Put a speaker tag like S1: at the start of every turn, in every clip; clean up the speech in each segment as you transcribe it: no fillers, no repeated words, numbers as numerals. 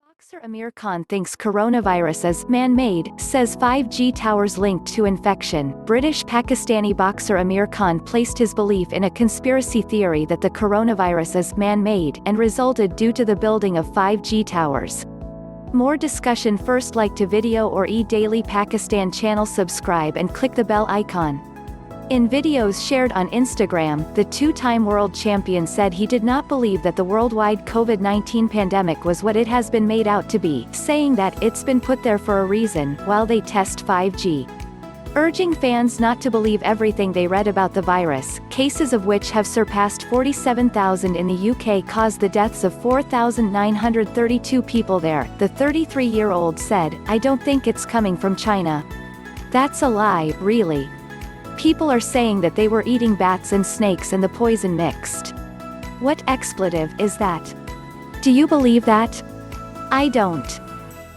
S1: Boxer Amir Khan thinks coronavirus is man-made, says 5G towers linked to infection. British-Pakistani boxer Amir Khan placed his belief in a conspiracy theory that the coronavirus is man-made and resulted due to the building of 5G towers. More discussion. First, like to video or Daily Pakistan channel, subscribe and click the bell icon. In videos shared on Instagram, the two-time world champion said he did not believe that the worldwide COVID-19 pandemic was what it has been made out to be, saying that it's been put there for a reason while they test 5G. Urging fans not to believe everything they read about the virus, cases of which have surpassed 47,000 in the UK caused the deaths of 4,932 people there. The 33-year-old said, "I don't think it's coming from China. That's a lie, really. People are saying that they were eating bats and snakes and the poison mixed. What expletive is that? Do you believe that? I don't."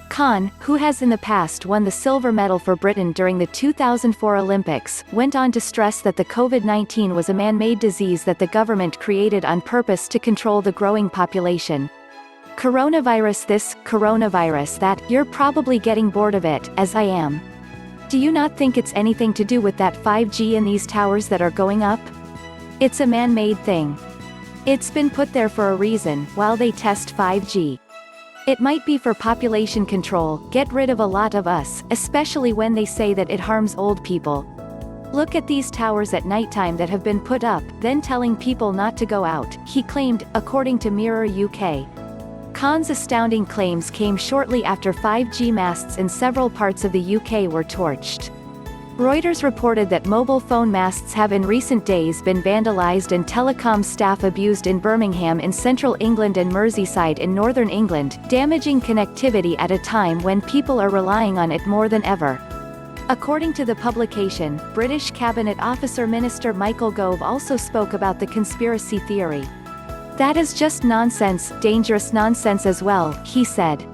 S1: Khan, who has in the past won the silver medal for Britain during the 2004 Olympics, went on to stress that the COVID-19 was a man-made disease that the government created on purpose to control the growing population. Coronavirus this, coronavirus that, you're probably getting bored of it, as I am. Do you not think it's anything to do with that 5G and these towers that are going up? It's a man-made thing. It's been put there for a reason, while they test 5G. It might be for population control, get rid of a lot of us, especially when they say that it harms old people. Look at these towers at nighttime that have been put up, then telling people not to go out, he claimed, according to Mirror UK. Khan's astounding claims came shortly after 5G masts in several parts of the UK were torched. Reuters reported that mobile phone masts have in recent days been vandalised and telecom staff abused in Birmingham in central England and Merseyside in northern England, damaging connectivity at a time when people are relying on it more than ever. According to the publication, British Cabinet Officer Minister Michael Gove also spoke about the conspiracy theory. "That is just nonsense, dangerous nonsense as well," he said.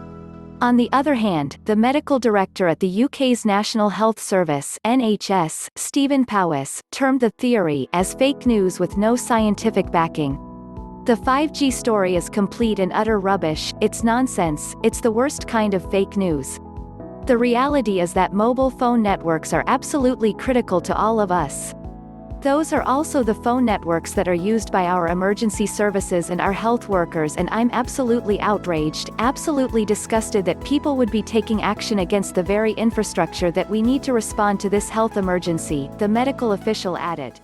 S1: On the other hand, the medical director at the UK's National Health Service (NHS), Stephen Powis, termed the theory as fake news with no scientific backing. "The 5G story is complete and utter rubbish, it's nonsense, it's the worst kind of fake news. The reality is that mobile phone networks are absolutely critical to all of us. Those are also the phone networks that are used by our emergency services and our health workers, and I'm absolutely outraged, absolutely disgusted that people would be taking action against the very infrastructure that we need to respond to this health emergency," the medical official added.